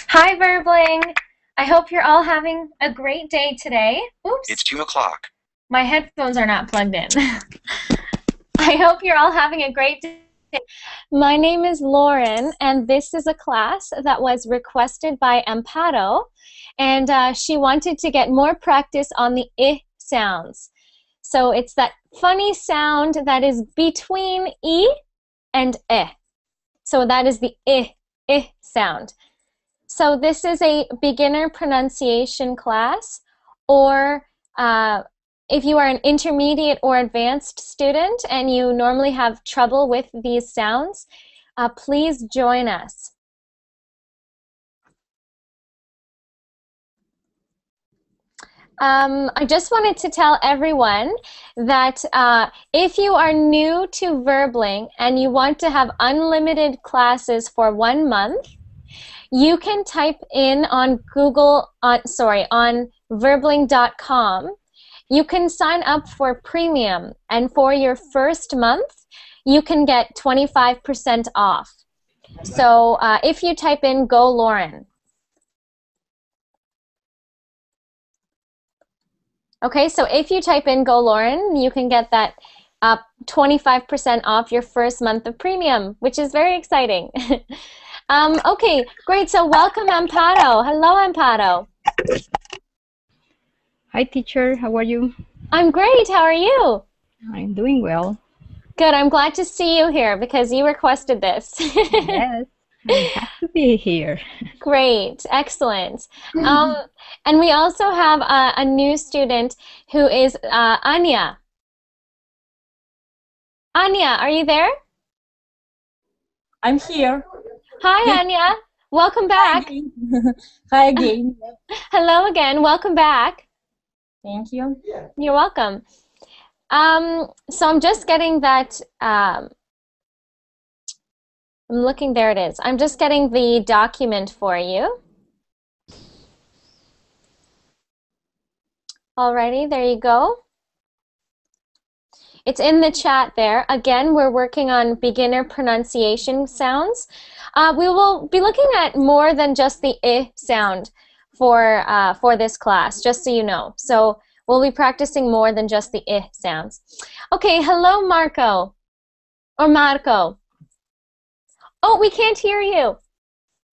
Hi, Verbling. I hope you're all having a great day today. Oops. It's 2 o'clock. My headphones are not plugged in. I hope you're all having a great day. My name is Lauren, and this is a class that was requested by Amparo, and she wanted to get more practice on the I sounds. So it's that funny sound that is between I and E. So that is the I sound. So this is a beginner pronunciation class, or if you are an intermediate or advanced student and you normally have trouble with these sounds, please join us. I just wanted to tell everyone that if you are new to Verbling and you want to have unlimited classes for 1 month, you can type in on on verbling.com. You can sign up for premium, and for your first month, you can get 25% off. So if you type in Go Lauren. Okay, so if you type in Go Lauren, you can get that 25% off your first month of premium, which is very exciting. Okay, great. So welcome, Amparo. Hello, Amparo. Hi, teacher. How are you? I'm great. How are you? I'm doing well. Good. I'm glad to see you here because you requested this. Yes, I have to be here. Great. Excellent. And we also have a new student who is Anya. Anya, are you there? I'm here. Hi, Anya. Welcome back. Hi again. Hello again. Welcome back. Thank you. You're welcome. So I'm just getting that. I'm looking. There it is. I'm just getting the document for you. Alrighty, there you go. It's in the chat there. Again, we're working on beginner pronunciation sounds. We will be looking at more than just the I sound for this class, just so you know. So we'll be practicing more than just the I sounds. Okay, hello, Marco. Or Marco. Oh, we can't hear you.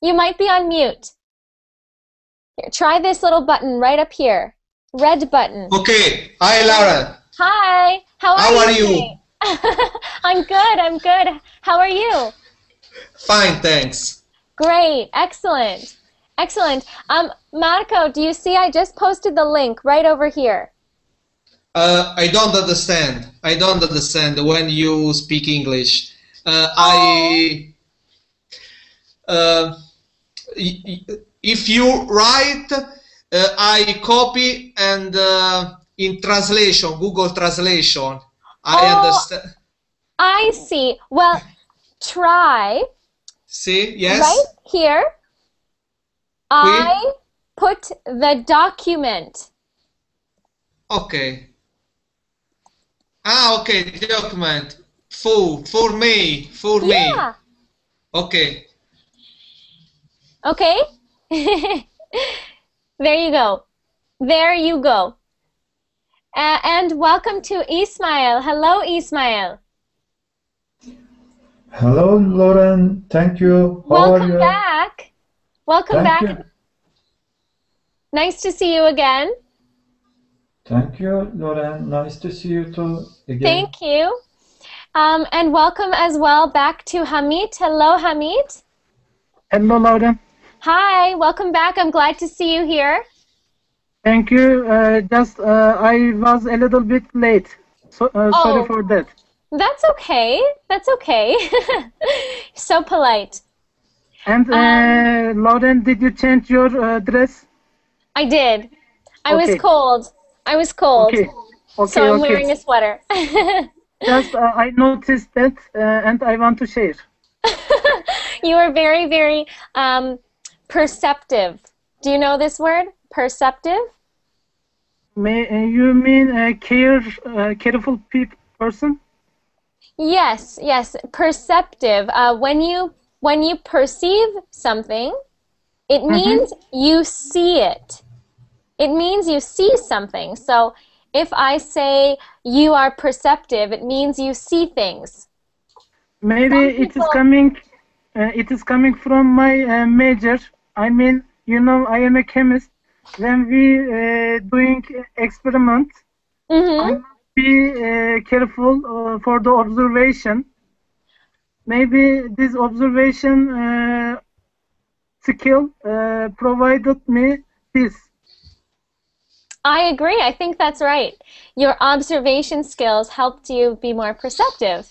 You might be on mute. Here, try this little button right up here. Red button. Okay. Hi, Laura. Hi. How are you? Today? I'm good. I'm good. How are you? Fine, thanks. Great. Excellent. Excellent. Marco, do you see I just posted the link right over here? I don't understand. I don't understand when you speak English. If you write, I copy and in translation, Google Translation, I understand. I see. Well, try. See, yes. Right here. I put the document. Okay. Ah, okay, document. For me. Yeah. Okay. Okay. There you go. There you go. And welcome to Ismail. Hello, Ismail. Hello, Lauren. Thank you. How are you? Welcome back. Welcome Thank back. you. Nice to see you again. Thank you, Lauren. Nice to see you too again. Thank you. And welcome as well back to Hamid. Hello, Hamid. Hello, Lauren. Hi, welcome back. I'm glad to see you here. Thank you. I was a little bit late. Sorry for that. That's okay. That's okay. So polite. And Lauren, did you change your dress? I did. I Okay. was cold. I was cold. Okay. Okay. So I'm okay. wearing a sweater. I noticed that, and I want to share. You are very, very perceptive. Do you know this word? Perceptive? You mean a careful person? Yes, yes, perceptive. When you perceive something, it means you see it. It means you see something. So if I say you are perceptive, it means you see things. Maybe it is coming from my major. I mean, you know, I am a chemist. When we doing experiment, I must be careful for the observation. Maybe this observation skill provided me this. I agree. I think that's right. Your observation skills helped you be more perceptive.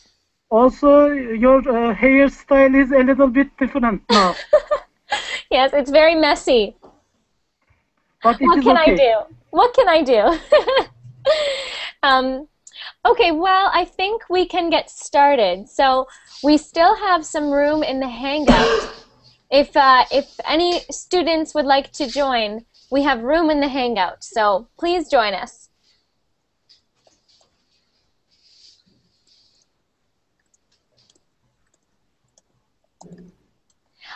Also, your hairstyle is a little bit different now. Yes, it's very messy. But What is can okay. I do? What can I do? Okay, well, I think we can get started. So we still have some room in the Hangout. If any students would like to join, we have room in the Hangout. So please join us.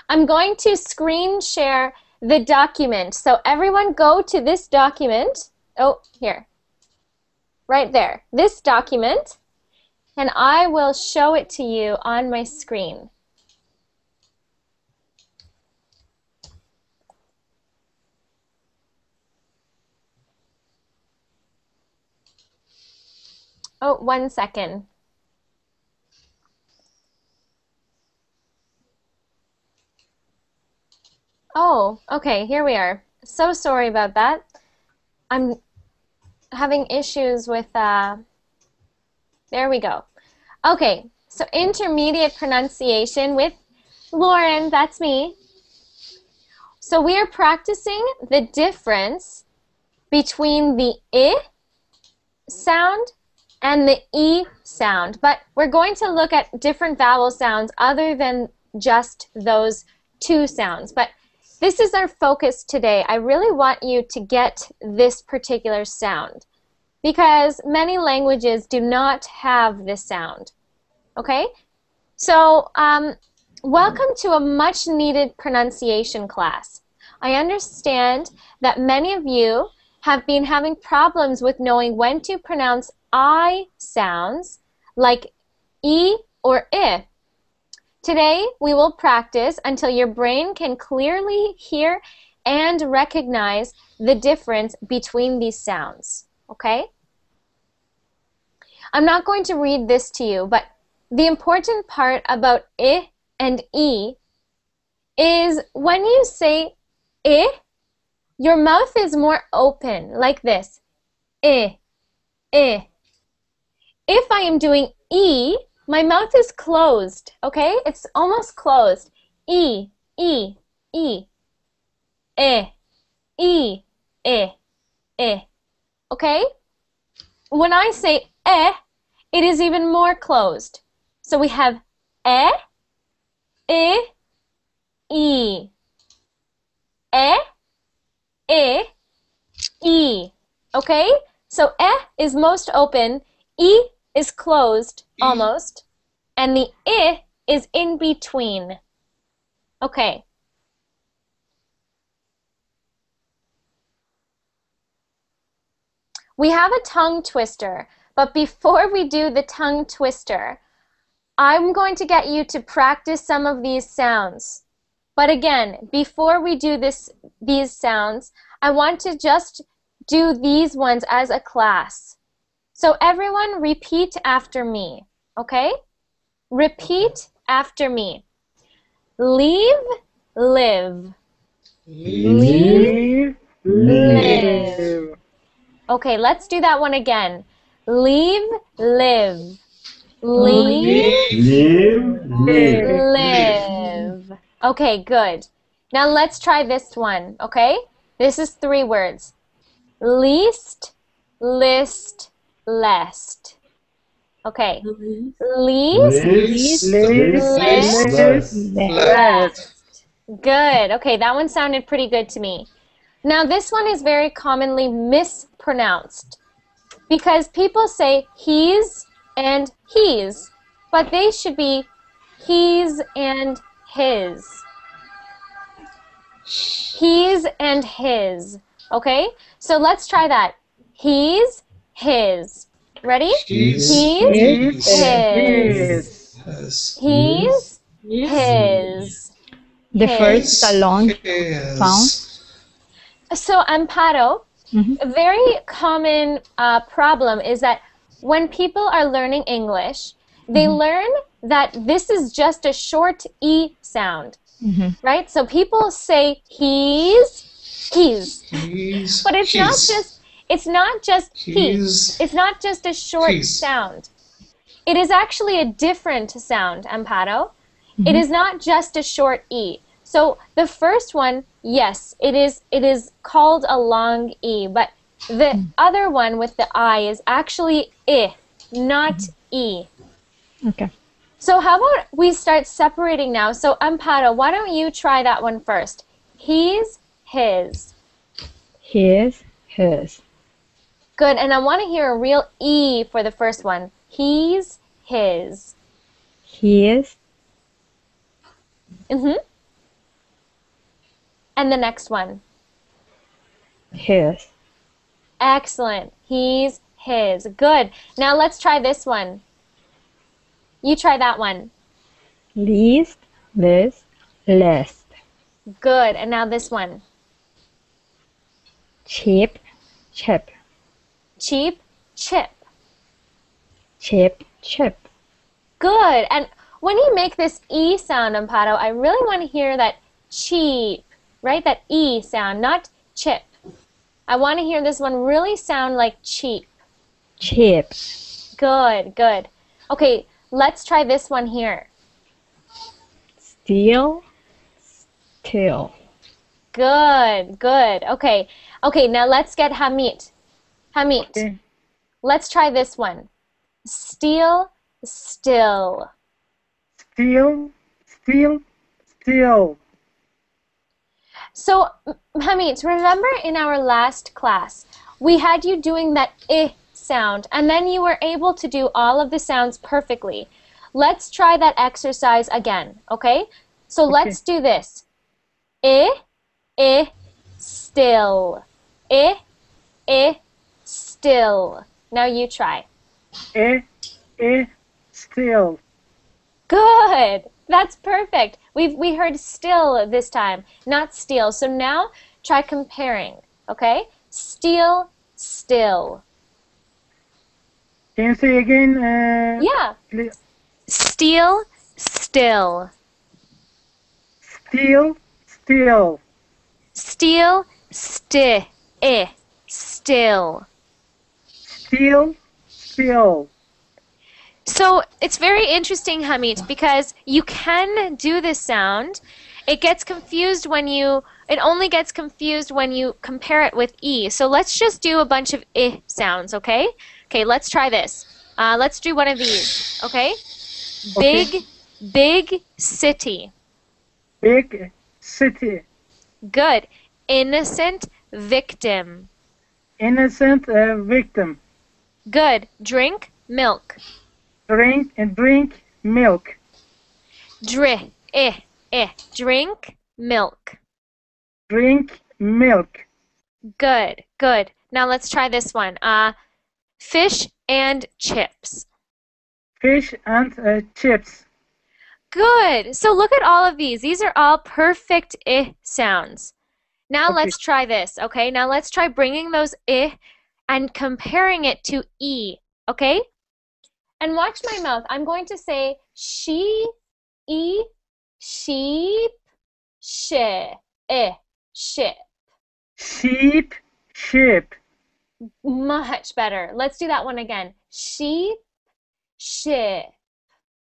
I'm going to screen share the document. So everyone go to this document. Oh, here. Right there. This document. And I will show it to you on my screen. Oh, 1 second. Oh, okay, here we are. So sorry about that. I'm having issues with, there we go. Okay, so intermediate pronunciation with Lauren, that's me. So we are practicing the difference between the I sound and the E sound, but we're going to look at different vowel sounds other than just those two sounds. But this is our focus today. I really want you to get this particular sound because many languages do not have this sound. Okay? So, welcome to a much needed pronunciation class. I understand that many of you have been having problems with knowing when to pronounce I sounds like E or I. Today, we will practice until your brain can clearly hear and recognize the difference between these sounds, okay? I'm not going to read this to you, but the important part about I and E is when you say I, your mouth is more open, like this. I. If I am doing E, my mouth is closed, okay? It's almost closed. E. Okay? When I say it is even more closed. So we have I, E. E. Okay? So is most open, E is closed almost, and the I is in between. Okay. We have a tongue twister, but before we do the tongue twister, I'm going to get you to practice some of these sounds. But again, before we do these sounds, I want to just do these ones as a class. So everyone repeat after me, okay? Repeat after me. Leave, live. Leave, Live. Okay, let's do that one again. Leave, live. Leave, live. Okay, good. Now let's try this one, okay? This is 3 words. Least, list, lest. Okay. Least, List, lest. Good. Okay, that one sounded pretty good to me. Now this one is very commonly mispronounced because people say he's and he's, but they should be he's and his. He's and his. Okay? So let's try that. He's his. Ready? He's He's His. his. He's his. The His. first is a long sound. So Amparo, a very common problem is that when people are learning English, they learn that this is just a short E sound, right? So people say he's, but it's not just he's. It's not just a short sound. It is actually a different sound, Amparo. It is not just a short E. So the first one, yes, it is called a long E, but the other one with the I is actually I, not E. Okay. So how about we start separating now? So Amparo, why don't you try that one first? He's, his. His, his. Good, and I want to hear a real E for the first one. He's, his. His, And the next one. his. Excellent. He's, his. Good. Now let's try this one. You try that one. Least, less, less. Good. And now this one. Cheap, chip. Cheap, chip. Chip, chip. Good. And when you make this E sound, Amparo, I really want to hear that cheap, right? That E sound, not chip. I want to hear this one really sound like cheap. Chip. Good, good. Okay, let's try this one here. Still, still. Good, good. Okay, okay. Now let's get Hamid. Hamid, Okay. let's try this one. Steal, still. Still, still, still. So, Hamid, remember in our last class, we had you doing that I sound, and then you were able to do all of the sounds perfectly. Let's try that exercise again, okay? So let's do this. I, still. I, still. Now you try. Still. Good. That's perfect. We heard still this time, not steal. So now try comparing, okay? Steal, still. Can you say again? Yeah. Please? Steal, still. Still, still. Steal, still. Still, still. So it's very interesting, Hamid, because you can do this sound. It gets confused when it only gets confused when you compare it with E. So let's just do a bunch of I sounds, okay? Okay, let's try this. Let's do one of these, okay? Okay. Big city. Big city. Good. Innocent victim. Innocent victim. Good. Drink milk. Drink milk. Drink milk. Drink milk. Good, good. Now let's try this one. Fish and chips. Fish and chips. Good. So look at all of these. These are all perfect I sounds. Now Okay. let's try this, okay? Now let's try bringing those I and comparing it to E, okay? And watch my mouth. I'm going to say she, E, sheep, ship. Sheep, sheep. Much better. Let's do that one again. Sheep, ship.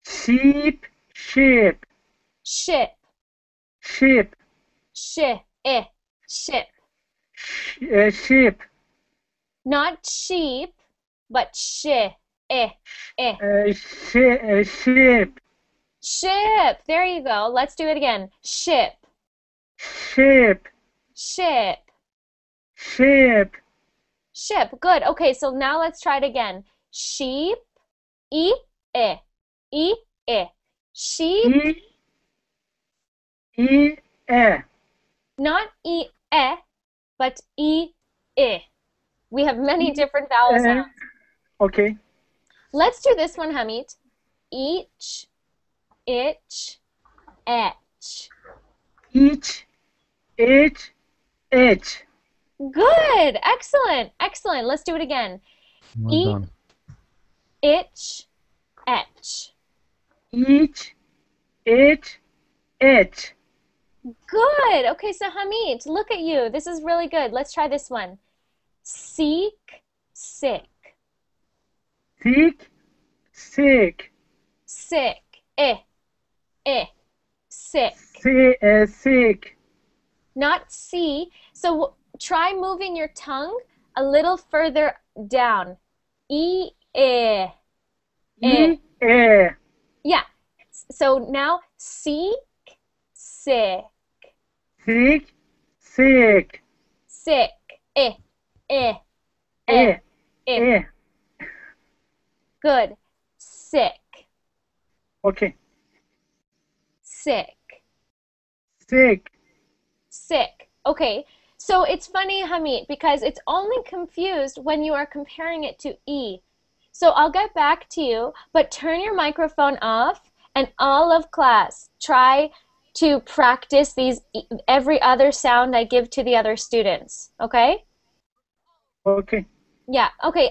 Sheep, sheep. Ship, Sheep. ship, ship. Sheep. Not sheep, but ship. Sheep. Ship. There you go. Let's do it again. Ship, Sheep. ship. Sheep. Ship. Good. Okay, so now let's try it again. Sheep. E, e. E, e. Sheep. E, E, E. Not e, e, but e, I. We have many different vowel sounds. Okay. Let's do this one, Hamid. Each, itch, etch. Each, H, H. Good. Excellent. Excellent. Let's do it again. Well Eat, done. itch, etch. Each, H, H. Good. Okay, so Hamid, look at you. This is really good. Let's try this one. Seek, sick. Sick, sick. Sick. Sick. Sick. Not see. So try moving your tongue a little further down. E, E, E. Yeah. So now seek, sick. Sick, sick. Sick. E, Eh. E. Good. Sick. Okay. Sick. Sick. Sick. Okay. So it's funny, Hamid, because it's only confused when you are comparing it to E. So I'll get back to you, but turn your microphone off and all of class try to practice every other sound I give to the other students. Okay? Okay. Yeah. Okay.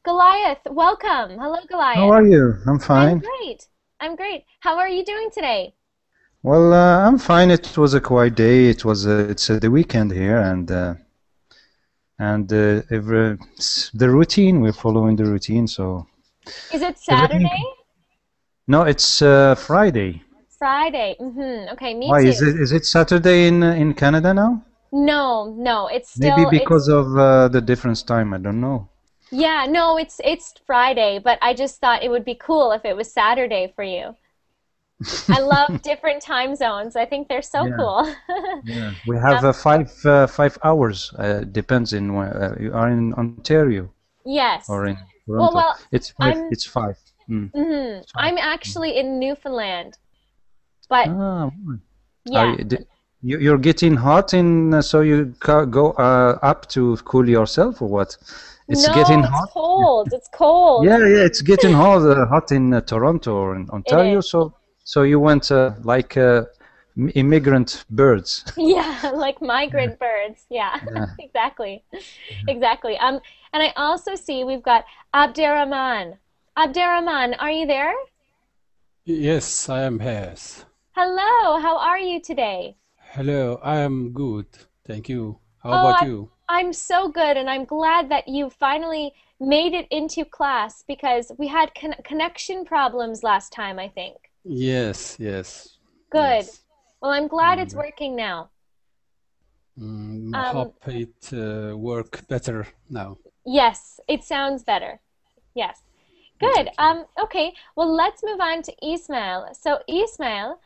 Goliath, welcome. Hello, Goliath. How are you? I'm I'm fine. great. I'm great. How are you doing today? Well, I'm fine. It was a quiet day. It's the weekend here, and the routine. We're following the routine. So Is it everything. Saturday? No, it's Friday. Friday. Okay, me Why too. is it Saturday in Canada now? No, it's Maybe still because of the difference time. I don't know. yeah, no, it's Friday, but I just thought it would be cool if it was Saturday for you. I love different time zones. I think they're so Yeah. cool. Yeah. We have 5 hours. Depends in where you are in Ontario Yes. or in Well, Toronto. well, It's five. I'm It's 5. It's 5. I'm actually in Newfoundland, but Ah, yeah. you're getting hot so you go up to cool yourself or what? It's No, getting it's hot. cold. It's cold. Yeah, it's getting hot in Toronto or in Ontario. is. So you went like immigrant birds. Yeah, like migrant birds. Yeah, Yeah. exactly. Exactly. And I also see we've got Abderrahman. Abderrahman, are you there? Yes, I am here. Hello, how are you today? Hello, I am good. Thank you. How Oh, about you? I'm so good, and I'm glad that you finally made it into class because we had connection problems last time, I think. Yes. Good. Yes. Well, I'm glad it's working now. Hope it work better now. Yes, it sounds better. Yes. Good. Okay, well, let's move on to Ismail. So, Ismail,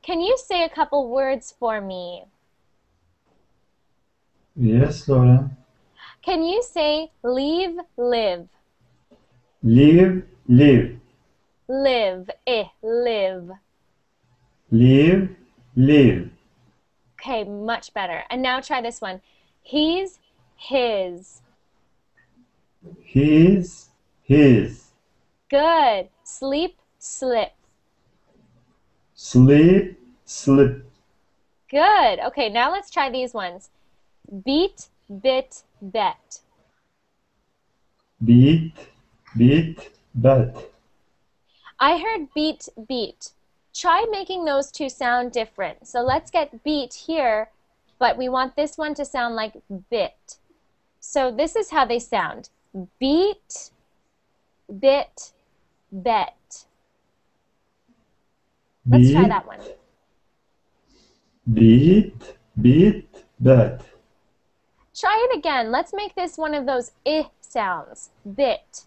can you say a couple words for me? Yes, Laura. Can you say leave, live? Live, live. Live, live. Live, live. Okay, much better. And now try this one. He's, his. His, his. Good. Sleep, slip. Sleep, slip. Good. Okay, now let's try these ones. Beat, bit, bet. Beat, beat, bet. I heard beat, beat. Try making those two sound different. So let's get beat here, but we want this one to sound like bit. So this is how they sound. Beat, bit, bet. Let's try that one. Beat, beat, bet. Try it again. Let's make this one of those I sounds. Bit.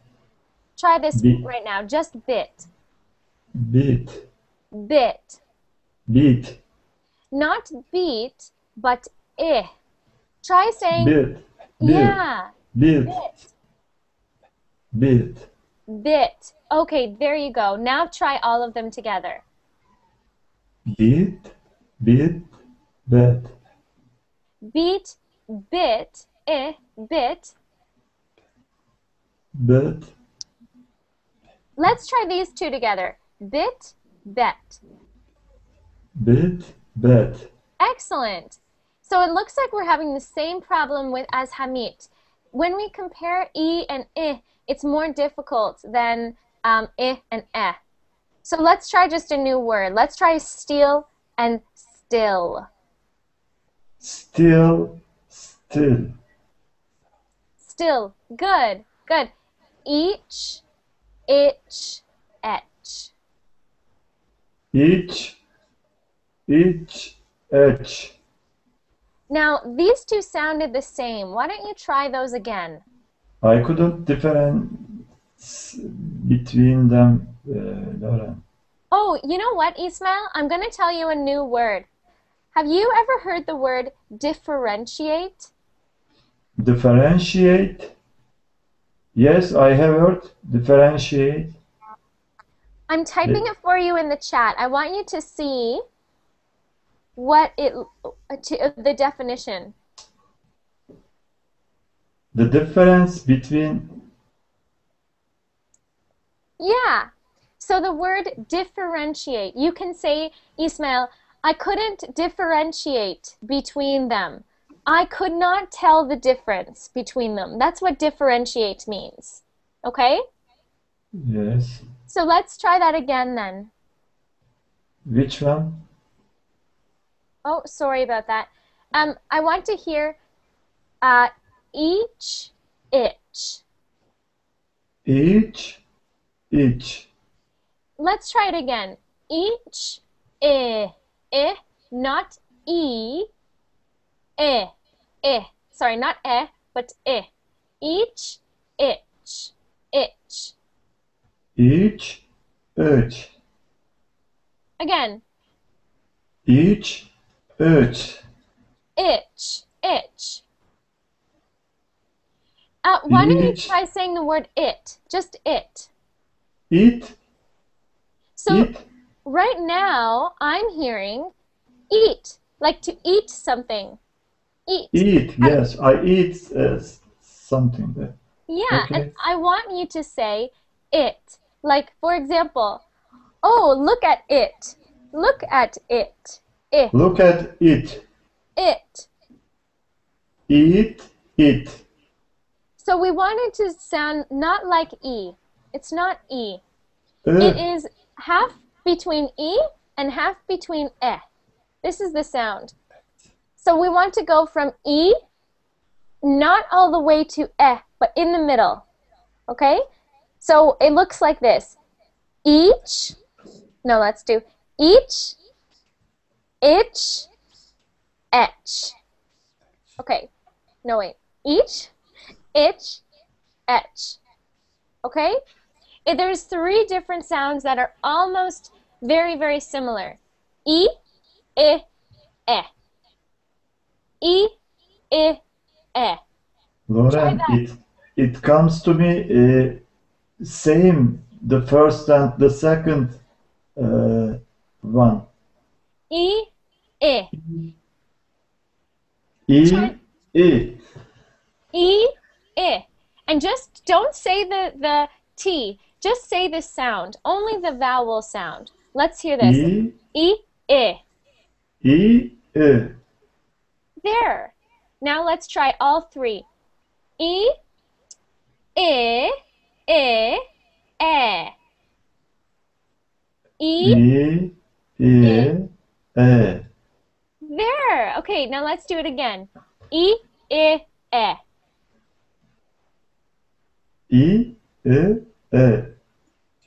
Try this Bit. right now. Just bit. Beat, Bit. beat, Not beat, but I. Try saying bit. Yeah. Bit. Bit. Bit. Bit. Okay, there you go. Now try all of them together. Bit. Bit. Bet. Beat, bit, bit. Bet. Let's try these two together. Bit, bet. Bit. Bet. Excellent. So it looks like we're having the same problem with as Hamid. When we compare e and I, it's more difficult than I and eh. So let's try just a new word. Let's try steal and still. Still. Still. Still. Good. Good. Each, itch, etch. Each. Each. Etch. Now, these two sounded the same. Why don't you try those again? I couldn't difference between them, Lauren. Oh, you know what, Ismail? I'm going to tell you a new word. Have you ever heard the word differentiate? Differentiate. Yes, I have heard differentiate. I'm typing it for you in the chat. I want you to see what the definition. The difference between. Yeah. So the word differentiate, you can say, Ismail, I couldn't differentiate between them. I could not tell the difference between them. That's what differentiate means. Okay? Yes. So let's try that again then. Which one? Oh, sorry about that. I want to hear each, itch. Each. Each. Let's try it again. Each, not e, Sorry, not but Each, itch, itch. Each. Each. Again. Each. Each. Itch, itch. Why don't you Each. try saying the word it? Just it. Eat. So Eat. right now I'm hearing eat, like to eat something. Eat. Eat. Yes, I eat something there. Yeah, Okay. and I want you to say it. Like, for example, oh, look at it. Look at it. It. Look at it. It. Eat. It. So we want it to sound not like E. It's not E. It is half between E and half between E. This is the sound. So we want to go from E, not all the way to E, but in the middle. Okay? So it looks like this. Each, no, let's do each, itch, etch. Okay, no wait. Each, itch, etch. Okay? There's 3 different sounds that are almost very, very similar. E, I, E. E, I, E. Lauren, it comes to me same the first and the second one. E, I. E. Try- E. E, I. And just don't say the T. Just say the sound. Only the vowel sound. Let's hear this. E. E, I. E. E. There. Now let's try all 3. E, I, E. E. E. E. E. There. Okay, now let's do it again. E, I, E. E. E. E.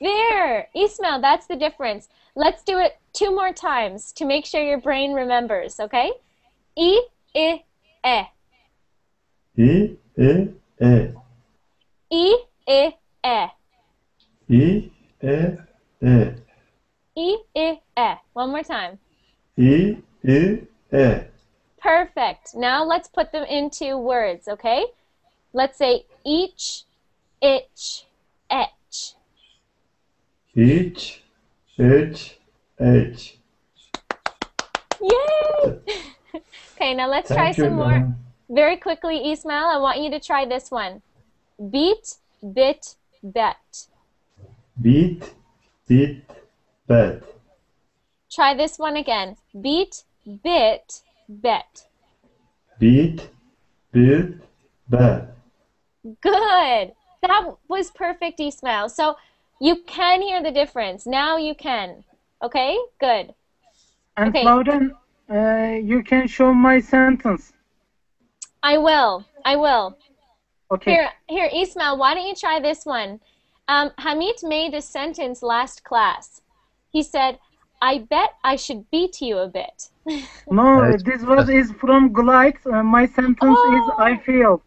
There. Ismail, that's the difference. Let's do it 2 more times to make sure your brain remembers, okay? E, I, E. E. E. E. E, I, E. E. E. E. E, I, E. One more time. E. E. E. Perfect. Now let's put them into words, okay? Let's say each, itch, etch. Each, H. Yay! Okay, now let's try Thank you, some more. Lauren. Very quickly, Ismail, I want you to try this one. Beat, bit, bet. Beat, bit, bet. Try this one again. Beat, bit, bet. Beat, bit, bet. Good. That was perfect, Ismail. So you can hear the difference. Now you can. Okay? Good. And Okay. Lauren, you can show my sentence. I will. I will. Okay. Here, Ismail, why don't you try this one? Hamid made a sentence last class. He said, I bet I should beat you a bit. No, this was is from Glide. My sentence is I feel.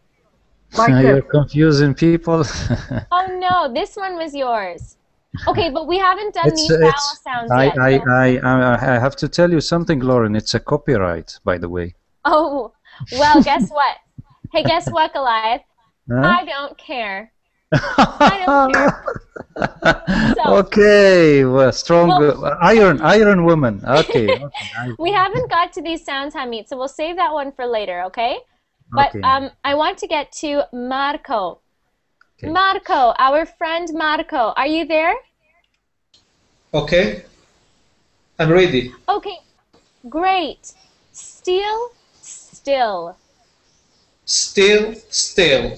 Like You're that. confusing people. Oh no, this one was yours. Okay, but we haven't done these vowel sounds yet. I have to tell you something, Lauren. It's a copyright, by the way. Oh, well, guess what? Hey, guess what, Goliath? Huh? I don't care. I don't care. So, Okay, well, strong, iron woman. Okay. we haven't got to these sounds, Hamid, so we'll save that one for later, okay? But Okay. I want to get to Marco. Okay. Marco, our friend Marco, are you there? Okay. I'm ready. Okay, great. Still, still. Still, still.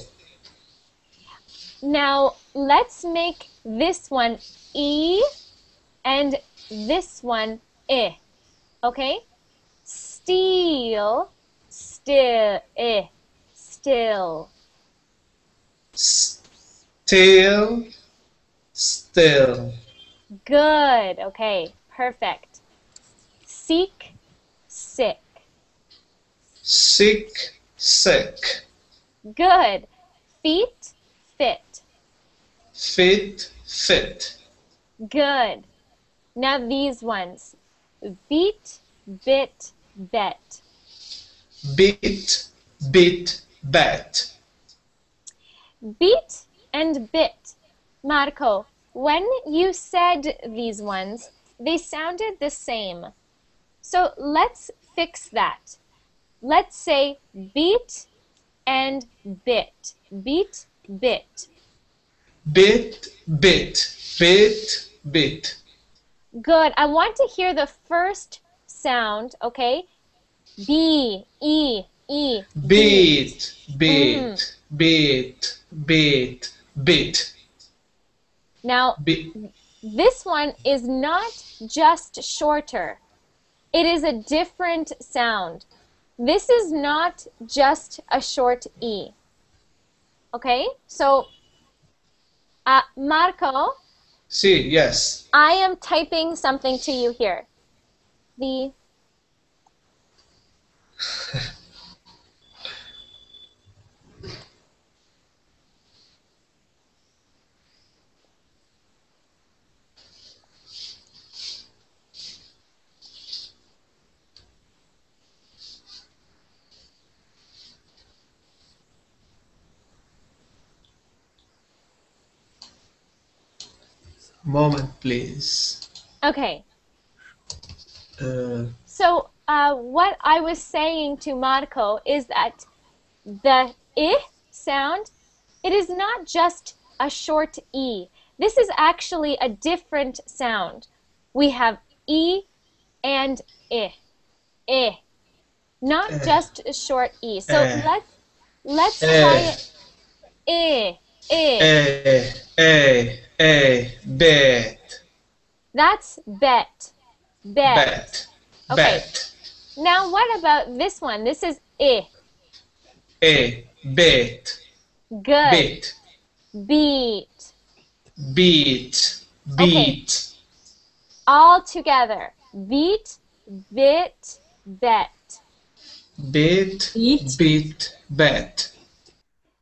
Now, let's make this one E and this one I. Okay? Still, still, I, still. Still, still. Good. Okay, perfect. Seek, sick. Sick, sick. Good. Feet, fit. Fit, fit. Good. Now these ones. Beat, bit, bet. Bit, bit, bat. Beat and bit. Marco, when you said these ones, they sounded the same. So let's fix that. Let's say beat and bit. Beat, bit. Bit, bit, bit, bit. Good. I want to hear the first sound, okay? B, E, E. Beat, beat, beat, beat, beat. Now, this one is not just shorter. It is a different sound. This is not just a short E. Okay? So, Marco, See, yes. I am typing something to you here. The Moment, please. Okay. Uh, So what I was saying to Marco is that the I sound, it is not just a short E. This is actually a different sound. We have E and I. I. Not just a short E. So let's try it. I. bet, That's bet. Bet. bet, Okay. bet. Now what about this one? This is I. Bet, Good. bit, Beat. beat, beat. All together. Beat, bit, bet. Bit, beat, bet.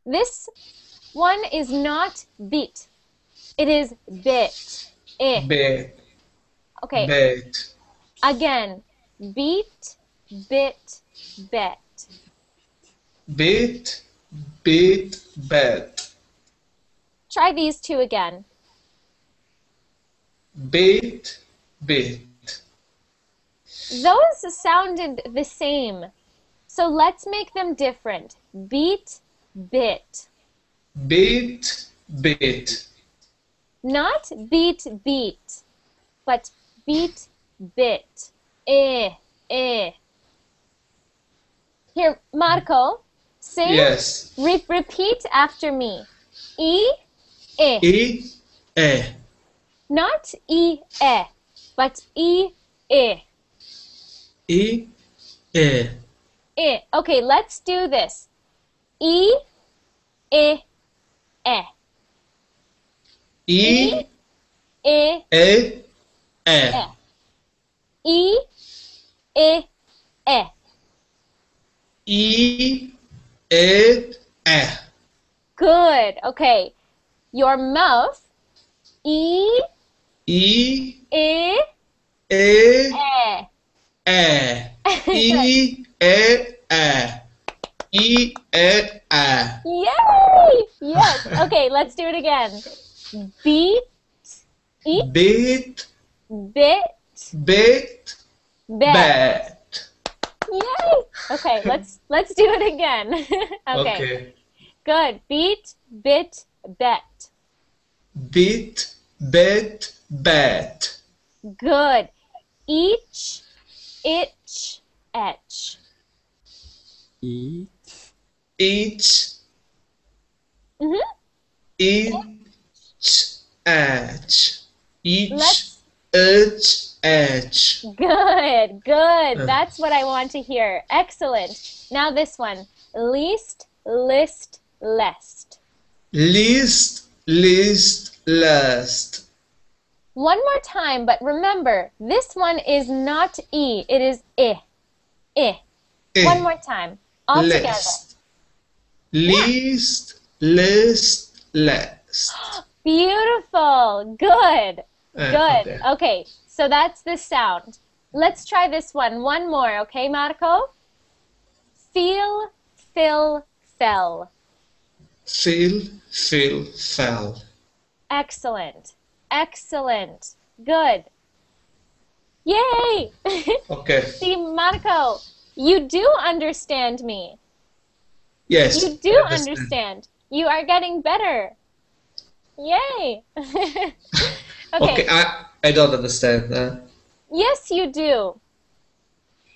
This one is not beat. It is bit. I. Bet, Okay. bet. Again. Beat, bit, bet. Bit, bit, bet. Try these two again. Bit, bit. Those sounded the same. So let's make them different. Beat, bit. Bit, bit. Not beat, beat, but beat, bit. Eh, eh. Here, Marco, sing. Yes. Repeat after me. E, eh. E, e. Not e, eh, but e, eh. E, e. Eh. Okay, let's do this. E, eh, eh. E, Eh, e, e. eh. E, eh, eh. E, e, e. Good. Okay. Your mouth. E, E, eh, e, eh. e. E, e, e. E, e, e. Yay! Yes. Okay, let's do it again. Beat, eat, Bit, bit, bit, bet. bet. Yay! Okay, let's do it again. Okay. Okay. Good. Beat, bit, bet. Bit, bit, bet. Good. Each, itch, etch. Eat. Each, Mhm. each, edge. Each, Let's- edge. Good, good. That's what I want to hear. Excellent. Now this one. Least, list, lest. List, list, last. One more time, but remember, this one is not E, it is I. I. One more time. All together. List. Least, list, last. Beautiful. Good. Good. Okay. Okay, so that's the sound. Let's try this one. One more, okay, Marco? Feel, fill, fell. Fill, fill, fell. Excellent. Excellent. Good. Yay! Okay. See, Marco, you do understand me. Yes. You do I understand. You are getting better. Yay! Okay. Okay, I don't understand. Yes, you do.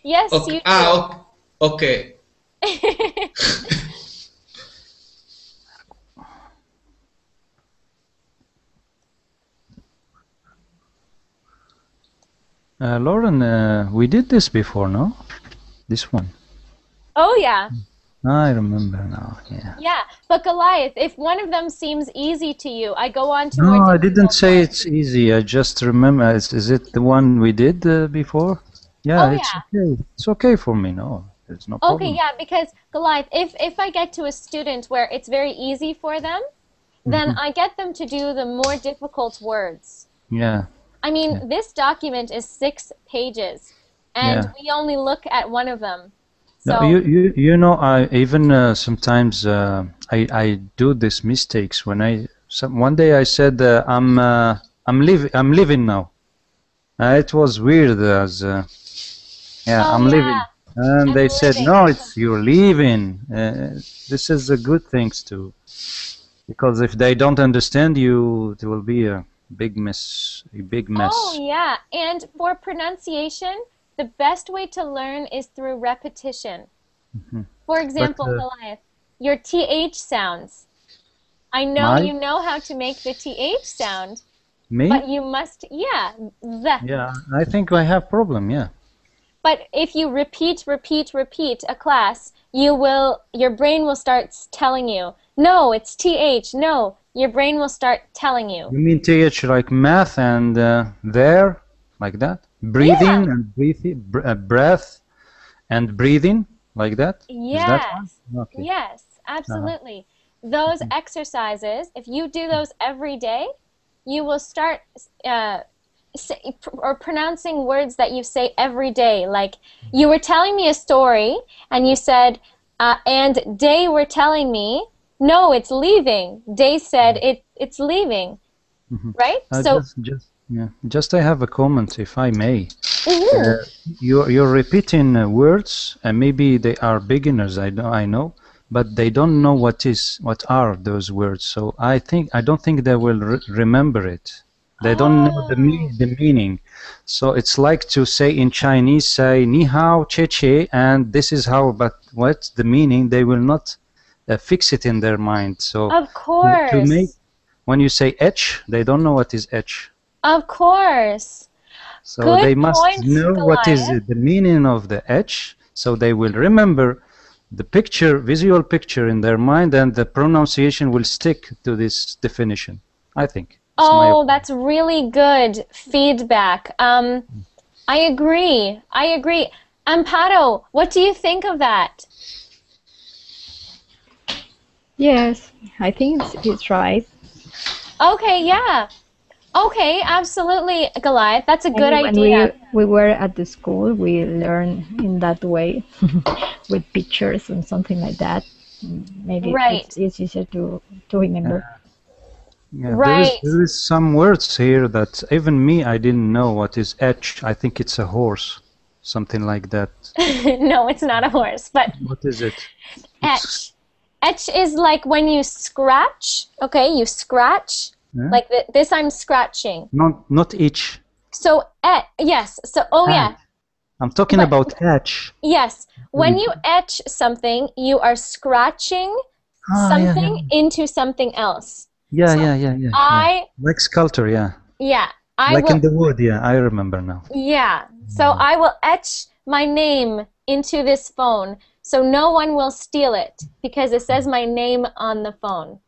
Yes, Okay. you do. Okay. Lauren, we did this before, no? This one. Oh, yeah. I remember now, yeah. Yeah. But Goliath, if one of them seems easy to you, I go on to No, more I difficult didn't say ones. it's easy. I just remember. Is it the one we did before? Yeah, Oh, it's yeah. okay. It's okay for me. No, there's no Okay, problem. yeah, because Goliath, if I get to a student where it's very easy for them, then I get them to do the more difficult words. Yeah, I mean, this document is 6 pages, and yeah. we only look at one of them. No, So, you know, I even sometimes I do these mistakes when one day I said I'm leaving now. It was weird as yeah, oh, I'm yeah, leaving, and I'm they said leaving. no, it's you're leaving. This is a good thing too, because if they don't understand you, it will be a big mess. Oh, yeah. And for pronunciation, the best way to learn is through repetition. For example, Goliath, your TH sounds. I know My? you know how to make the TH sound, Me? but you must, yeah, the. Yeah, I think I have problem. Yeah. But if you repeat a class, your brain will start telling you, no, it's TH, no. Your brain will start telling you. You mean TH like math and there, like that? Breathing Yeah. and breath and breathing, like that? Is that one? Yes, Okay. yes, absolutely. Those exercises, if you do those every day, you will start pronouncing words that you say every day. Like you were telling me a story and you said, and they were telling me, no, it's leaving. They said it's leaving, right? So just I have a comment, if I may. mhm. You're repeating words, and maybe they are beginners. I know, but they don't know what are those words. So I don't think they will remember it. They don't know the meaning. So it's like to say in Chinese, say ni hao, che che, and this is how. But what's the meaning? They will not fix it in their mind. So Of to make course. when you say etch, they don't know what is etch. Of course. So Good they must point, know what is Goliath. the meaning of the etch, so they will remember the picture, visual picture in their mind, and the pronunciation will stick to this definition. I think. It's my Oh, opinion. that's really good feedback. I agree. I agree. Amparo, what do you think of that? Yes, I think it's right. Okay, yeah. Okay, absolutely, Goliath. That's a good Maybe when idea. we were at the school, we learn in that way with pictures and something like that. Maybe Right, it's easier to remember. Yeah, right. there is some words here that even me I didn't know what is etch. I think it's a horse, something like that. No, it's not a horse, but What is it? etch. Etch is like when you scratch, okay? You scratch. Yeah? Like this I'm scratching. Not itch. So, yes. So, oh yeah. I'm talking But about etch. yes, when you etch something, you are scratching something into something else. Yeah, So yeah. Like sculptor, yeah. I Like will, in the wood, yeah. I remember now. yeah. So I will etch my name into this phone so no one will steal it because it says my name on the phone.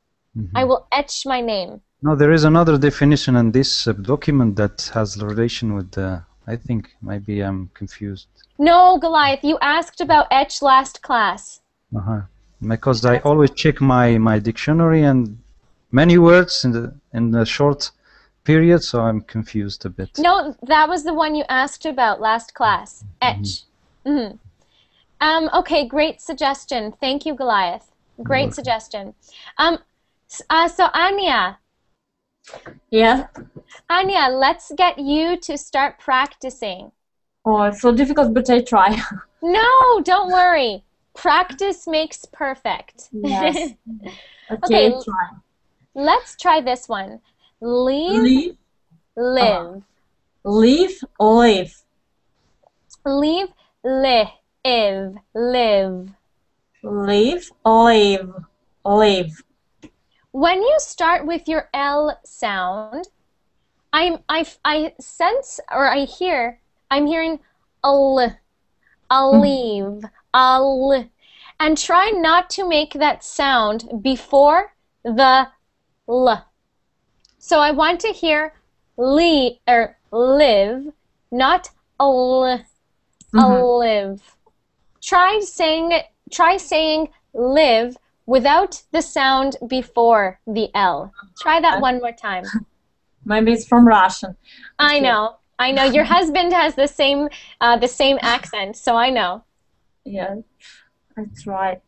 I will etch my name. No, there is another definition in this document that has relation with the. I think maybe I'm confused. No, Goliath, you asked about etch last class. Because I always check my dictionary and many words in the short period, so I'm confused a bit. No, that was the one you asked about last class. Etch. Okay, great suggestion. Thank you, Goliath. Great suggestion. So Anya, Yeah. Anya, let's get you to start practicing. Oh, it's so difficult, but I try. No, don't worry. Practice makes perfect. Yes. Okay, Try. let's try this one. Leave, live. Leave, live. Leave, live, live. Leave, live, live. When you start with your L sound, I sense or I hear, I'm hearing I'll leave, I'll, and try not to make that sound before the L. So I want to hear or live, not I'll live. Try saying live without the sound before the L. Try that one more time. Maybe it's from Russian. I know. Your husband has the same accent, so I know. Yeah, I try.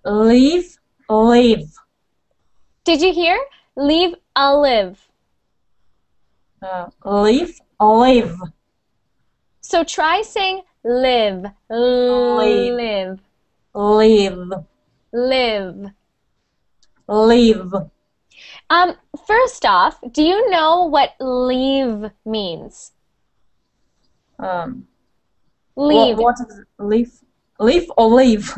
Leave, live. Did you hear? Leave, I'll live. Leave, live. So try saying live, live, Live, live. live. First off, do you know what leave means? Leave. What is leave? Leave or leave?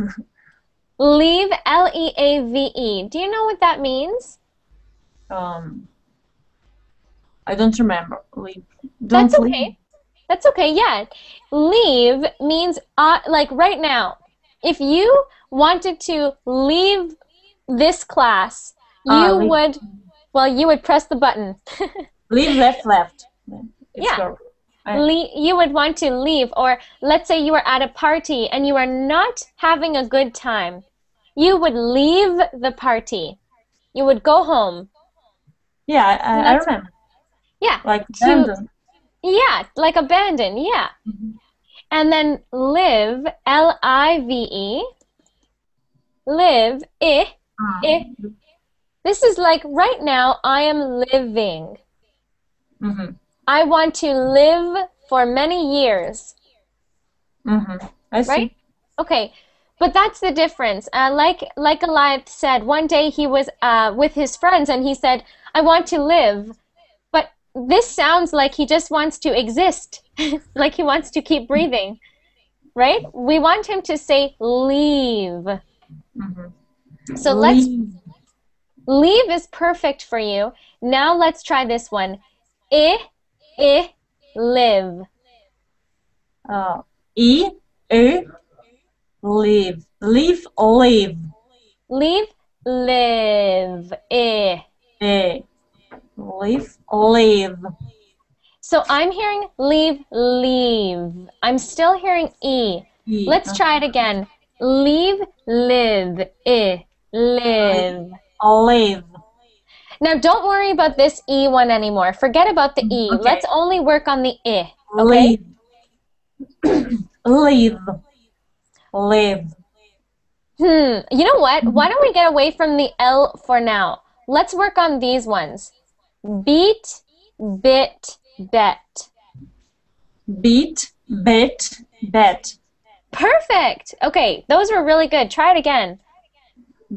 Leave, L-E-A-V-E. Do you know what that means? I don't remember. Leave. That's okay. That's okay, yeah. Leave means, like right now, if you wanted to leave this class, you would press the button. Leave, left. Yeah. You would want to leave, or let's say you are at a party and you are not having a good time. You would leave the party. You would go home. Yeah, I remember. Yeah. Like abandon. Yeah, like abandon, yeah. And then live, L-I-V-E. live, I. This is like right now, I am living. I want to live for many years. I see. Right? Okay. But that's the difference. Like Goliath said, one day he was with his friends and he said, I want to live. But this sounds like he just wants to exist, like he wants to keep breathing, right? We want him to say leave. So leave is perfect for you. Now let's try this one. I, live. Live. Live, live. Leave, live. Live, live. So I'm hearing leave, leave. I'm still hearing E. Let's try it again. Leave, live, live. Live. Now don't worry about this E one anymore. Forget about the E. Okay. Let's only work on the I. Okay? Live. Live. You know what? Why don't we get away from the L for now? Let's work on these ones. Beat, bit, bet. Beat, bet, bet. Perfect. Okay, those were really good. Try it again.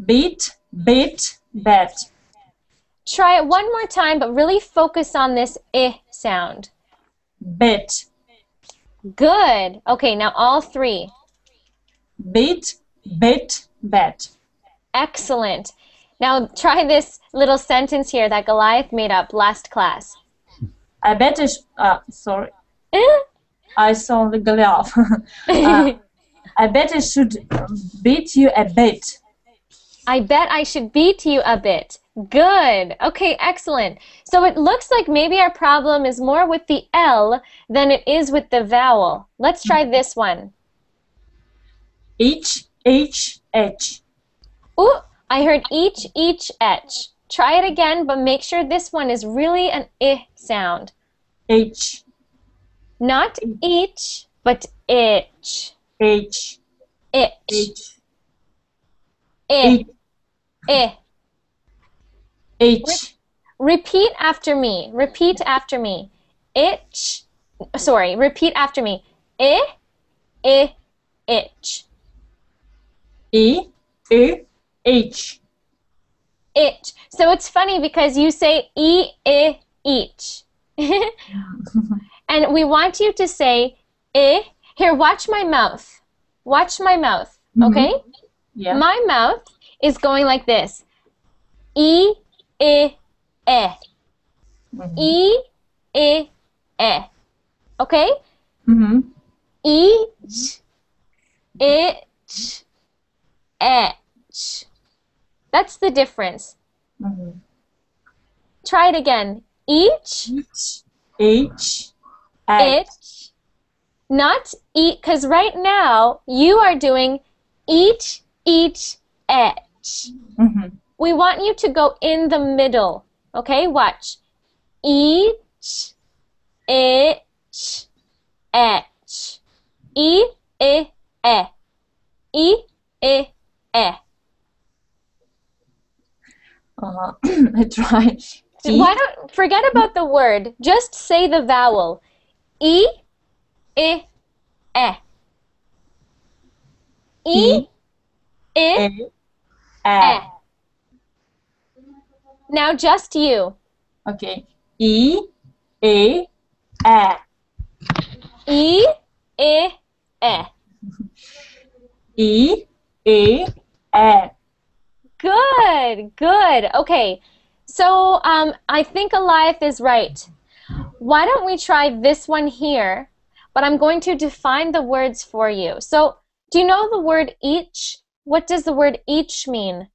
Beat, bit, bet. Try it one more time, but really focus on this I sound. Bet. Good. Okay, now all three. Beat, bit, bet. Excellent. Now try this little sentence here that Goliath made up last class. I bet sorry. I saw the Goliath. I bet I should beat you a bit. I bet I should beat you a bit. Good. Okay, excellent. So it looks like maybe our problem is more with the L than it is with the vowel. Let's try this one. H, H. Ooh, I heard each, etch. Try it again, but make sure this one is really an I sound. H. Not each, but itch. H. Itch. H. I. I. H. Repeat after me. Repeat after me. Itch. Sorry, repeat after me. I, itch. E, H. Itch. So it's funny because you say each. And we want you to say I. Here, watch my mouth. Watch my mouth, okay? Yeah. My mouth is going like this. E. E, okay? Each, itch, etch. That's the difference. Try it again. Each, H. itch, not eat, because right now you are doing each, etch. We want you to go in the middle. Okay, watch. Each, itch, etch. E, I, E. E, I, E. I try. Why don't forget about the word? Just say the vowel. E, I, E. E, I, E. Now just you. Okay. E, A, E. E, I, E. E, A, E. Good, good. Okay, so I think Goliath is right. Why don't we try this one here? But I'm going to define the words for you. So, do you know the word each? What does the word each mean?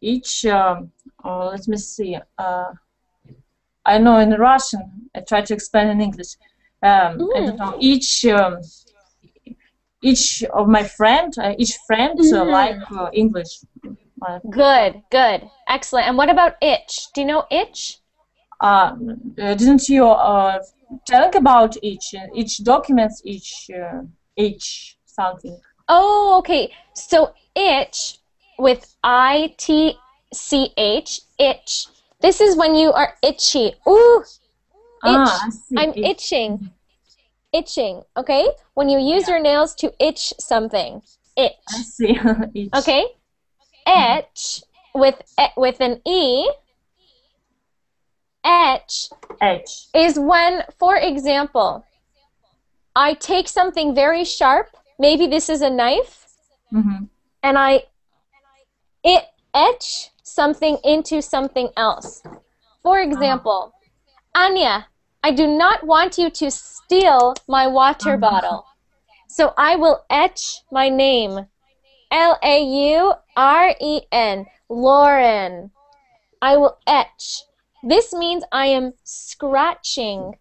Each, let me see. I know in Russian. I try to explain in English. I don't know. Each of my friend, each friend like English. Good, good, excellent. And what about itch? Do you know itch? Didn't you tell about each? Each documents, each something. Oh, okay. So itch with I-T-C-H, itch. This is when you are itchy. Ooh, itch. I see. I'm itching. Itching, okay? When you use your nails to itch something. Itch. I see. Itch. Okay? Etch with an E. Etch H. is when, for example, I take something very sharp, maybe this is a knife, and I etch something into something else. For example, Anya, I do not want you to steal my water bottle. So I will etch my name. L-A-U-R-E-N. Lauren. I will etch. This means I am scratching.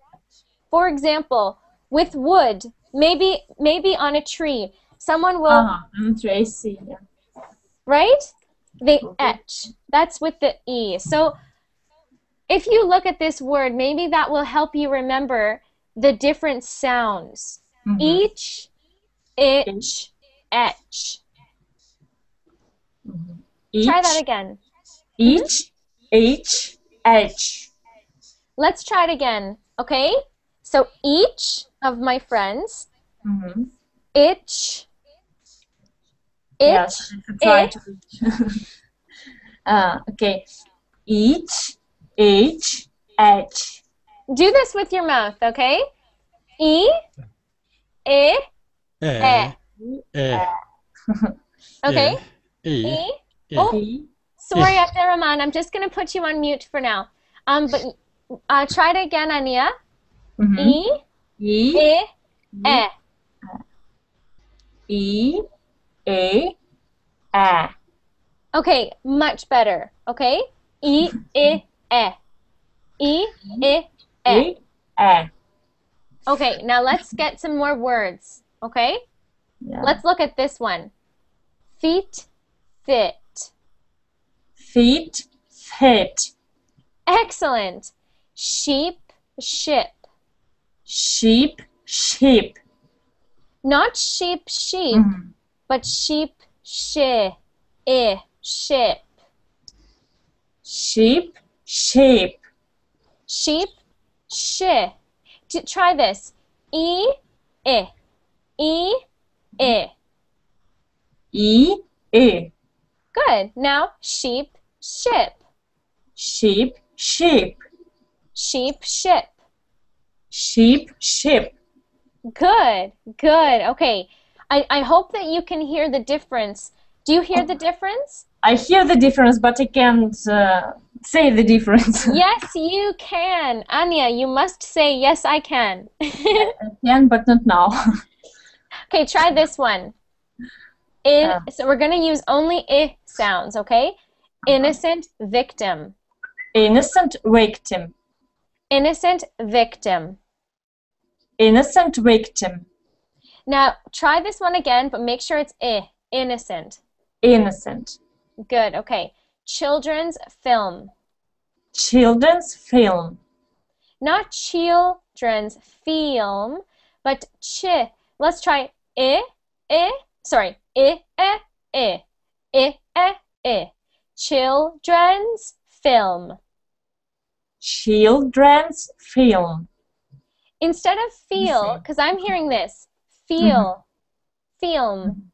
For example, with wood, maybe on a tree, someone will, Tracy. Yeah. right? They etch. That's with the E. So if you look at this word, maybe that will help you remember the different sounds. Each, itch, etch. Try that again. Each, H, H. Let's try it again, okay? So each of my friends, itch, Yes, try it. to. Okay. Each, H, H. Do this with your mouth, okay? E, I, okay? E. Oh, sorry, Abderrahman. I'm just going to put you on mute for now. But try it again, Ania. E, I, E, A, A. Okay, much better. Okay? E, I, E. E, I, E. A. Okay, now let's get some more words. Okay? Yeah. Let's look at this one. Feet, fit. Feet, fit. Excellent. Sheep, ship. Sheep, sheep. Not sheep, sheep, but sheep, ship. Sheep, sheep. Sheep, shi. Try this. E, I. E, I. E, I. Good. Now, sheep, ship. Sheep, sheep. Sheep, ship. Sheep, sheep. Good, good. Okay. I hope that you can hear the difference. Do you hear the difference? I hear the difference, but I can't say the difference. Yes, you can. Anya, you must say, yes, I can. I can, but not now. Okay, try this one. So we're going to use only I sounds, okay? Innocent victim. Innocent victim. Innocent victim. Innocent victim. Now, try this one again, but make sure it's I. Innocent. Innocent. Good, okay. Children's film. Children's film. Not children's film, but Let's try sorry. I. Children's film. Children's film. Instead of feel, because I'm hearing this, feel, film.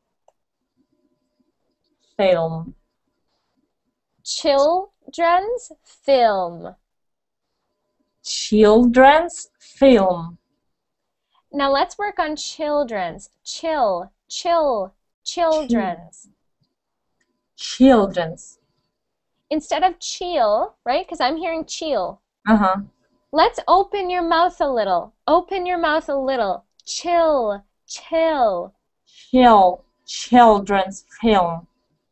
Film. Children's film. Children's film. Now let's work on children's. Children's. Children's. Instead of chill, right? Because I'm hearing chill. Let's open your mouth a little. Open your mouth a little. Chill. Children's film.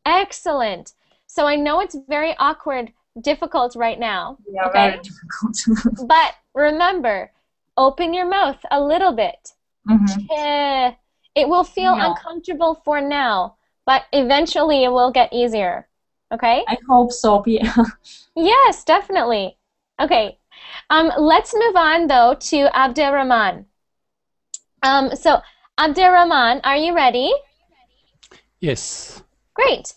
Excellent. So I know it's very awkward, difficult right now. Yeah, okay? very difficult. But remember, open your mouth a little bit. It will feel uncomfortable for now, but eventually it will get easier. Okay? I hope so, yeah. Yes, definitely. Okay. Let's move on, though, to Abderrahman. So, Abderrahman, are you ready? Yes. Great.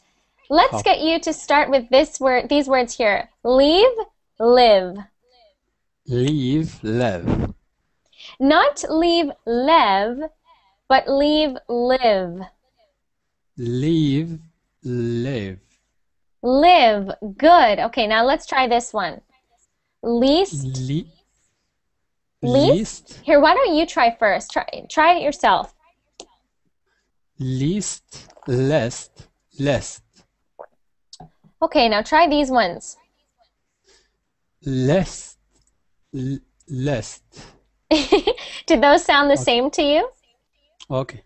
Let's get you to start with this word, these words here. Leave, live. Leave, live. Not leave, lev, but leave, live. Leave, live. Live. Good. Okay, now let's try this one. Least. Least. Here, why don't you try first? Try it yourself. Least, lest, lest. Okay, now try these ones. Lest, lest. Did those sound the same to you? Okay.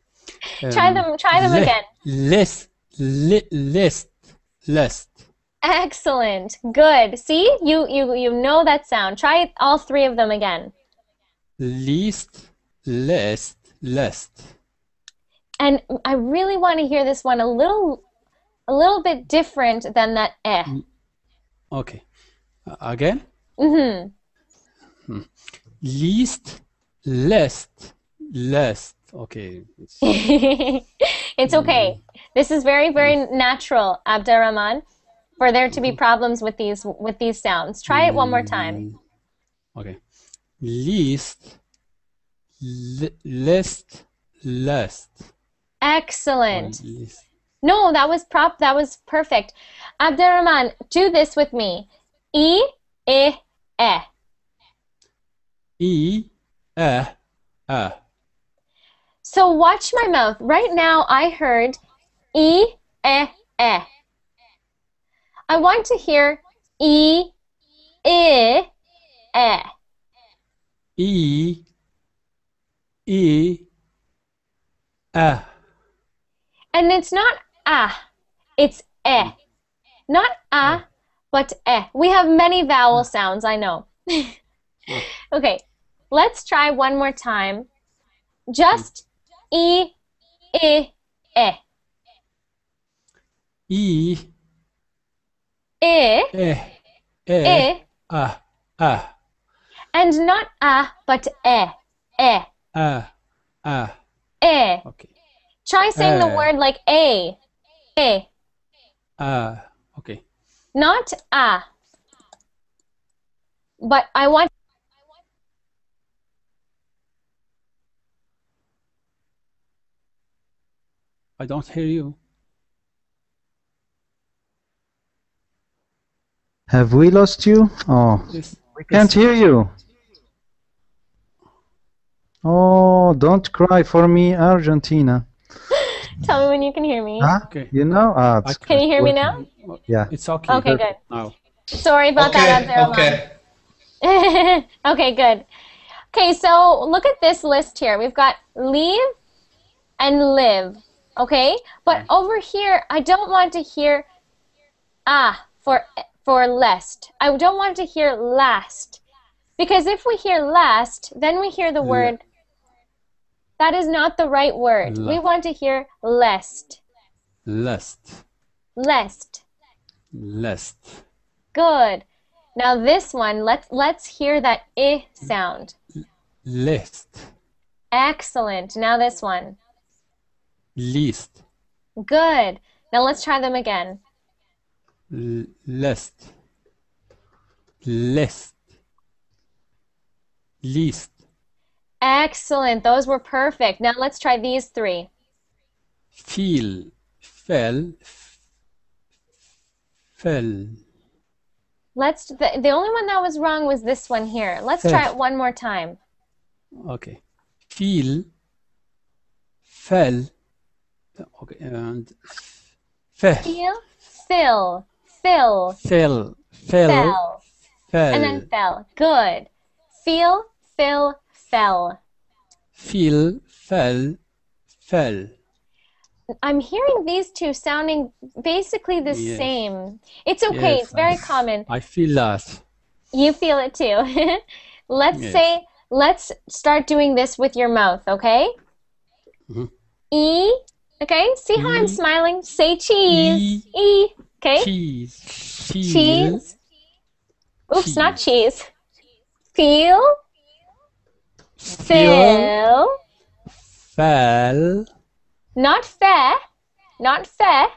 Try them again. Lest, lest, lest. Excellent. Good. See? You know that sound. Try all three of them again. Least, lest, lest. And I really want to hear this one a little bit different than that eh. Okay. Again? Mm-hmm. Least, lest, lest. Okay. It's okay. This is very, very natural, Abderrahman, for there to be problems with these sounds. Try it one more time. Okay. Least, lest, lest. Excellent. No, that was perfect. Abderrahman, do this with me. E, eh, eh. E, eh. So watch my mouth. Right now I heard E, eh, eh. I want to hear E, eh. E, And it's not ah, it's eh. Not ah, but eh. We have many vowel sounds, I know. Okay, let's try one more time. Just E, eh. E, And not ah, but eh. Okay. Try saying the word like a. Okay. Not ah. But I want. I don't hear you. Have we lost you? Oh, Yes. we can't hear you. Oh, don't cry for me, Argentina. Tell me when you can hear me. Huh? Okay. You know? Can you hear me now? Yeah. It's okay. Okay, good. Now. Sorry about that, Abderrahman. Okay. Okay, good. Okay, so look at this list here. We've got leave and live. Okay? But over here, I don't want to hear ah for lest. I don't want to hear last. Because if we hear last, then we hear the word. That is not the right word. We want to hear lest. Lest. Lest. Lest. Good. Now this one, let's hear that I sound. Lest. Excellent. Now this one. Least. Good. Now let's try them again. Lest. Lest. Least. Excellent. Those were perfect. Now let's try these three. Feel. Fell. Fell. The only one that was wrong was this one here. Let's try it one more time. Okay. Feel. Fell. Okay. And fell. Feel. Fill. Fill. Fell. Fell. Fell. And then fell. Good. Feel. Fill. Fell. Feel. Fell. Fell. I'm hearing these two sounding basically the same. It's okay. Yes, It's very common. I feel that. You feel it too. Let's start doing this with your mouth, okay? Mm-hmm. E. Okay, see how I'm smiling? Say cheese. E. Okay? Cheese. Cheese. Oops, not cheese. Feel. Fill. Fell. Not fair. Not fair.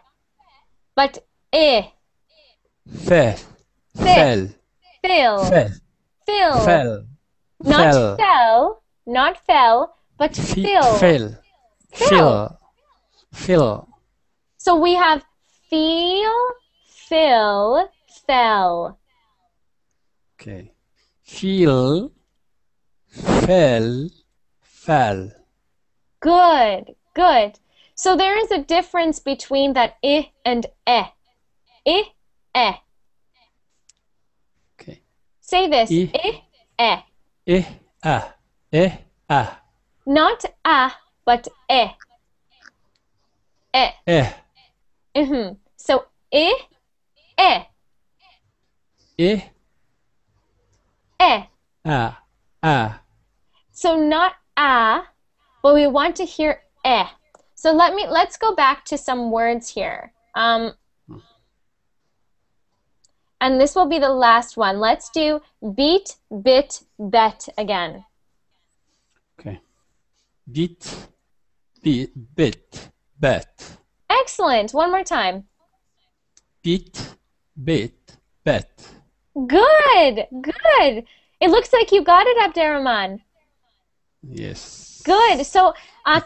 but I. Fell. Fill. Fell. Fill. Fell. Fill. Fell. Not Fell. fell. Not fell, but fill. Fill. Fill. Fill. So we have feel, fill, fell. Okay. Feel. Fell. Fell. Good, good. So there is a difference between that I and e. I, e. Okay. Say this. I. I, e. Eh. Ah. Eh. Ah. Not a, but e. E. Eh. So I, e. Eh. E. Ah. Ah. So not a, but we want to hear e. So let's go back to some words here. And this will be the last one. Let's do beat, bit, bet again. Okay. Bit. Bit. Bet. Excellent. One more time. Bit. Bit. Bet. Good. Good. It looks like you got it, Abderrahman. Yes. Good. So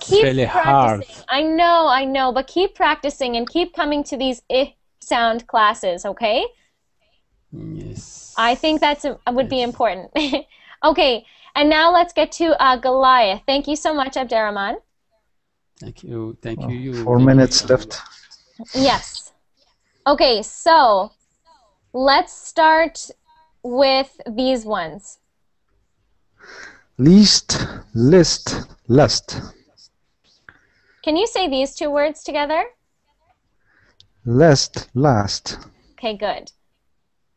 keep really practicing. hard. I know, but keep practicing and keep coming to these I sound classes, okay? Yes. I think would be important. Okay, and now let's get to Goliath. Thank you so much, Abderrahman. Thank you. Thank you. 4 minutes left. Yes. Okay, so let's start with these ones. Least, list, lust. Can you say these two words together? Lest, last. Okay, good.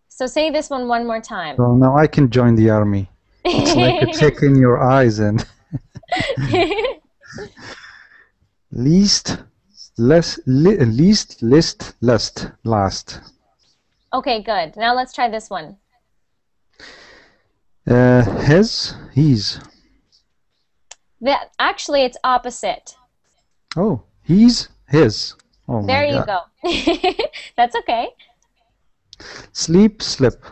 So say this one more time. So now I can join the army. It's like a check in your eyes and least, least, list, lust, last. Okay, good. Now let's try this one. His, his. Actually, it's opposite. Oh, he's, his. Oh my There you God. go. That's okay. Sleep, slip.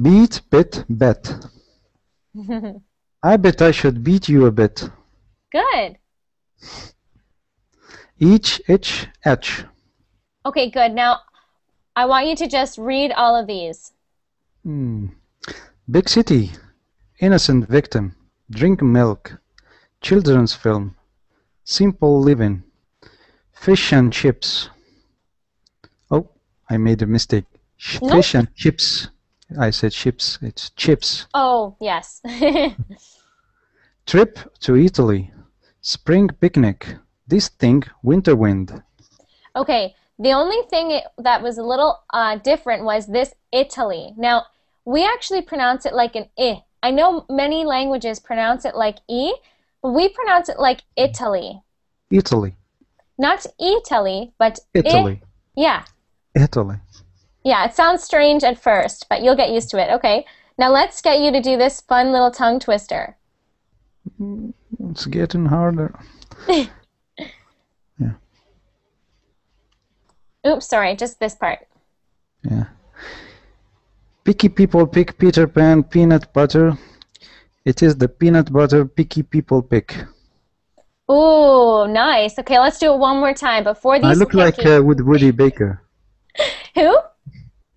Beat, bit, bet. I bet I should beat you a bit. Good. Each, itch, etch. Okay, good. Now, I want you to just read all of these. Big city. Innocent victim. Drink milk. Children's film. Simple living. Fish and chips. Oh, I made a mistake. Nope. Fish and chips. I said chips. It's chips. Oh, yes. Trip to Italy. Spring picnic. This thing, winter wind. Okay, the only thing that was a little different was this Italy. Now, we actually pronounce it like an I. I know many languages pronounce it like E, but we pronounce it like Italy. Italy. Not Italy, but Italy. Yeah. Italy. Yeah, it sounds strange at first, but you'll get used to it. Okay, now let's get you to do this fun little tongue twister. It's getting harder. Yeah. Oops, sorry, just this part. Yeah. Picky people pick Peter Pan peanut butter. It is the peanut butter picky people pick. Ooh, nice. Okay, let's do it one more time. Before these I look like Woody Baker. Who?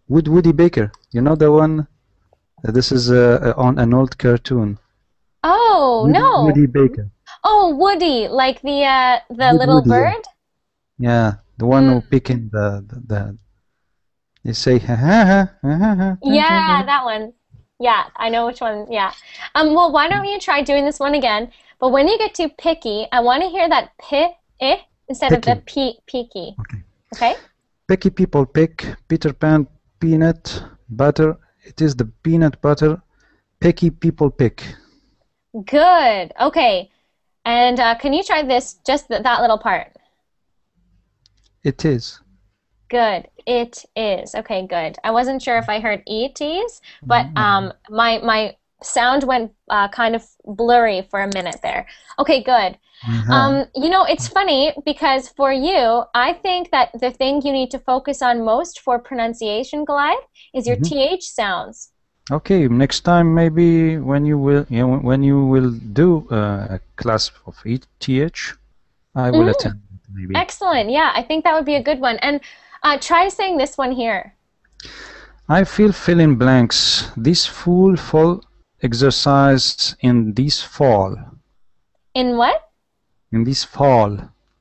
Woody Baker. You know the one? This is on an old cartoon. Oh, no. Woody Baker. Oh, Woody, like the little Woody, bird? Yeah, the one who picking the they say ha ha ha ha ha. Yeah, that one. Yeah, I know which one. Yeah. Well, why don't you try doing this one again? But when you get to picky, I want to hear that I instead of the peaky. Okay. Okay? Picky people pick Peter Pan peanut butter. It is the peanut butter picky people pick. Good. Okay. And can you try this, just that little part? It is. Good. It is. Okay, good. I wasn't sure if I heard ETs, but my sound went kind of blurry for a minute there. Okay, good. You know, it's funny because for you, I think that the thing you need to focus on most for pronunciation, Goliath, is your TH sounds. Okay, next time maybe when you will, when you will do a class of ETH, I will attend maybe. Excellent. Yeah, I think that would be a good one. And try saying this one here. I feel fill in blanks. This full exercise in this fall. In what? In this fall.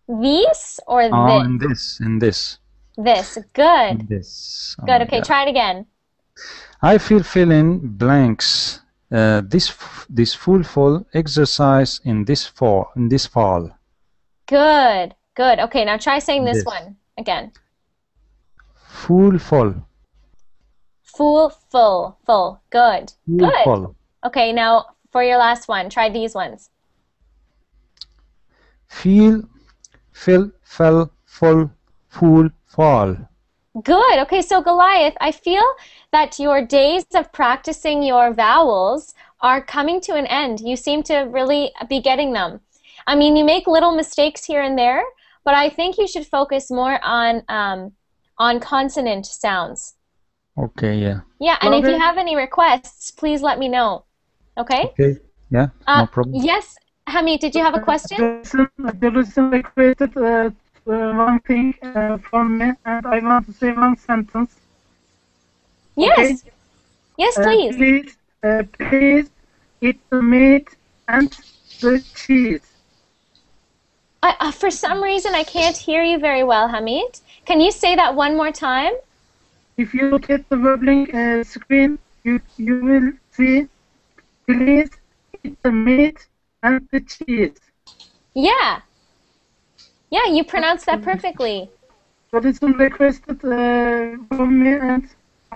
These or this? Oh, in this. This. Good. In this. Oh Good. Okay, try it again. I feel fill in blanks. This full exercise in this fall. Good. Good. Okay, now try saying this one again. Full. Full. Good. Good. Full. Okay, now for your last one, try these ones. Feel, fill, fell, full, fall. Good. Okay, so Goliath, I feel that your days of practicing your vowels are coming to an end. You seem to really be getting them. I mean, you make little mistakes here and there, but I think you should focus more on consonant sounds. Okay, yeah. Yeah, and if you have any requests, please let me know. Okay? Okay, yeah, no problem. Yes, Hamid, did you have a question? The lesson requested one thing from me, and I want to say one sentence. Yes. Okay? Yes, please. Please eat the meat and the cheese. For some reason, I can't hear you very well, Hamid. Can you say that one more time? If you look at the wobbling screen, you will see, please eat the meat and the cheese. Yeah. Yeah, you pronounced that perfectly. So this is requested from me, and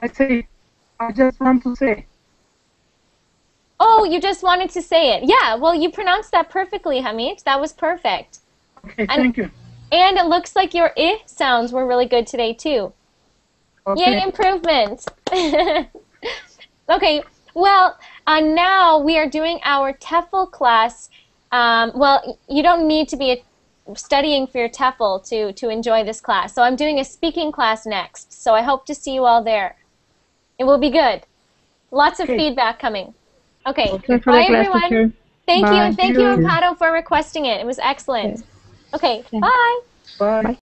I just want to say. Oh, you just wanted to say it. Yeah, well, you pronounced that perfectly, Hamid. That was perfect. Okay, thank you. And it looks like your I sounds were really good today, too. Okay. Yay, improvement. Okay, well, now we are doing our TEFL class. Well, you don't need to be studying for your TEFL to enjoy this class. So I'm doing a speaking class next. So I hope to see you all there. It will be good. Lots of feedback coming. Okay, bye everyone. Thank you, and thank you, Amparo, for requesting it. It was excellent. Okay, bye. Bye.